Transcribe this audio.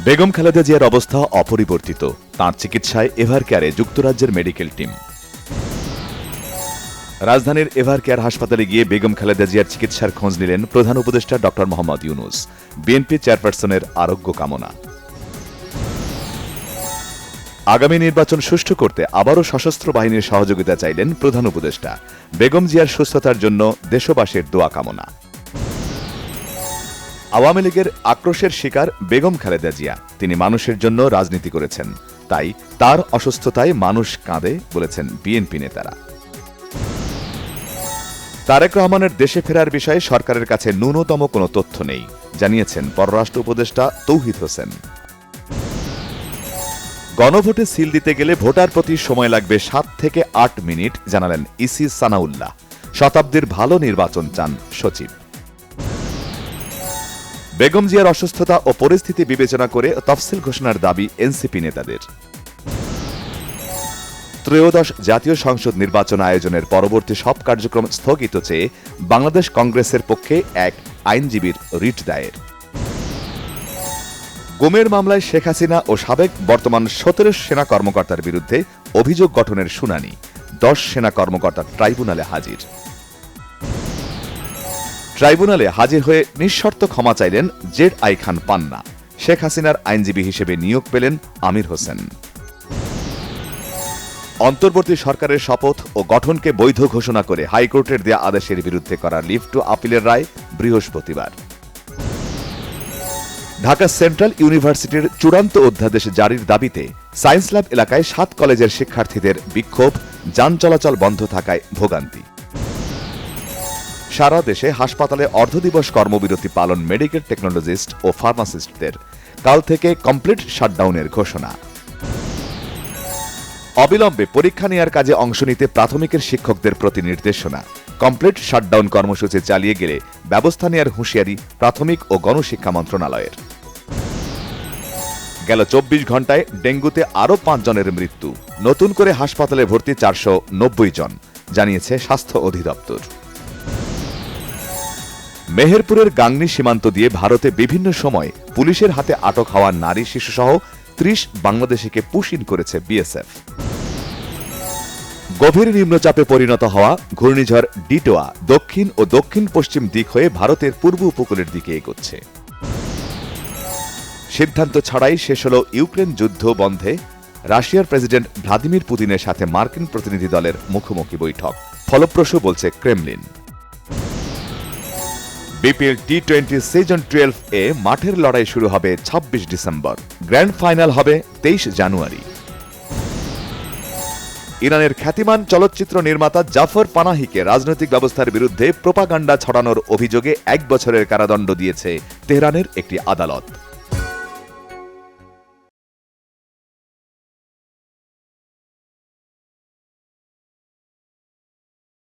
বেগম খালেদা জিয়ার অবস্থা অপরিবর্তিত। তাঁর চিকিৎসায় এভারকেয়ারে যুক্তরাজ্যের মেডিকেল টিম। রাজধানীর এভারকেয়ার হাসপাতালে গিয়ে বেগম খালেদা জিয়ার চিকিৎসার খোঁজ নিলেন প্রধান উপদেষ্টা ড মোহাম্মদ ইউনূস। বিএনপি চেয়ারপারসনের আরোগ্য কামনা। আগামী নির্বাচন সুষ্ঠু করতে আবারও সশস্ত্র বাহিনীর সহযোগিতা চাইলেন প্রধান উপদেষ্টা। বেগম জিয়ার সুস্থতার জন্য দেশবাসীর দোয়া কামনা। আওয়ামী লীগের আক্রোশের শিকার বেগম খালেদা জিয়া। তিনি মানুষের জন্য রাজনীতি করেছেন, তাই তার অসুস্থতায় মানুষ কাঁদে বলেছেন বিএনপি নেতারা। তারেক রহমানের দেশে ফেরার বিষয়ে সরকারের কাছে ন্যূনতম কোনো তথ্য নেই, জানিয়েছেন পররাষ্ট্র উপদেষ্টা তৌহিদ হোসেন। গণভোটে সিল দিতে গেলে ভোটার প্রতি সময় লাগবে 7 থেকে 8 মিনিট, জানালেন ইসি সানাউল্লাহ। শতাব্দীর ভালো নির্বাচন চান সচিব। বেগম জিয়ার অসুস্থতা ও পরিস্থিতি বিবেচনা করে তফসিল ঘোষণার দাবি এনসিপি নেতাদের। ত্রয়োদশ জাতীয় সংসদ নির্বাচন আয়োজনের পরবর্তী সব কার্যক্রম স্থগিত চেয়ে বাংলাদেশ কংগ্রেসের পক্ষে এক আইনজীবীর রিট দায়ের। গুমের মামলায় শেখ হাসিনা ও সাবেক বর্তমান 17 সেনা কর্মকর্তার বিরুদ্ধে অভিযোগ গঠনের শুনানি। 10 সেনা কর্মকর্তা ট্রাইব্যুনালে হাজির। ট্রাইব্যুনালে হাজির হয়ে নিঃশর্ত ক্ষমা চাইলেন জেড.আই খান পান্না। শেখ হাসিনার আইনজীবী হিসেবে নিয়োগ পেলেন আমির হোসেন। অন্তর্বর্তী সরকারের শপথ ও গঠনকে বৈধ ঘোষণা করে হাইকোর্টের দেয়া আদেশের বিরুদ্ধে করা লিভ টু আপিলের রায় বৃহস্পতিবার। ঢাকা সেন্ট্রাল ইউনিভার্সিটির চূড়ান্ত অধ্যাদেশ জারির দাবিতে সায়েন্স ল্যাব এলাকায় 7 কলেজের শিক্ষার্থীদের বিক্ষোভ, যান চলাচল বন্ধ থাকায় ভোগান্তি। সারা দেশে হাসপাতালে অর্ধদিবস কর্মবিরতি পালন মেডিকেল টেকনোলজিস্ট ও ফার্মাসিস্টদের। কাল থেকে কমপ্লিট শাটডাউনের ঘোষণা। অবিলম্বে পরীক্ষা নেয়ার কাজে অংশ নিতে প্রাথমিকের শিক্ষকদের প্রতি নির্দেশনা। কমপ্লিট শাটডাউন কর্মসূচি চালিয়ে গেলে ব্যবস্থা নেয়ার হুঁশিয়ারি প্রাথমিক ও গণশিক্ষা মন্ত্রণালয়ের। গেল 24 ঘণ্টায় ডেঙ্গুতে আরও 5 জনের মৃত্যু। নতুন করে হাসপাতালে ভর্তি 490 জন, জানিয়েছে স্বাস্থ্য অধিদপ্তর। মেহেরপুরের গাংনী সীমান্ত দিয়ে ভারতে বিভিন্ন সময় পুলিশের হাতে আটক হওয়া নারী শিশুসহ 30 বাংলাদেশিকে পুশ ইন করেছে বিএসএফ। গভীর নিম্নচাপে পরিণত হওয়া ঘূর্ণিঝড় ডিটোয়া দক্ষিণ ও দক্ষিণ পশ্চিম দিক হয়ে ভারতের পূর্ব উপকূলের দিকে এগোচ্ছে। সিদ্ধান্ত ছাড়াই শেষ হল ইউক্রেন যুদ্ধ বন্ধে রাশিয়ার প্রেসিডেন্ট ভ্লাদিমির পুতিনের সাথে মার্কিন প্রতিনিধি দলের মুখোমুখি বৈঠক। ফলপ্রসূ বলছে ক্রেমলিন। বিপিএল টি20 সিজন 12 এ মাঠের লড়াই শুরু হবে 26 ডিসেম্বর। গ্র্যান্ড ফাইনাল হবে 23 জানুয়ারি। ইরানের খ্যাতিমান চলচ্চিত্র নির্মাতা জাফর পানাহিকে রাজনৈতিক ব্যবস্থার বিরুদ্ধে প্রোপাগান্ডা ছড়ানোর অভিযোগে 1 বছরের কারাদণ্ড দিয়েছে তেহরানের একটি আদালত।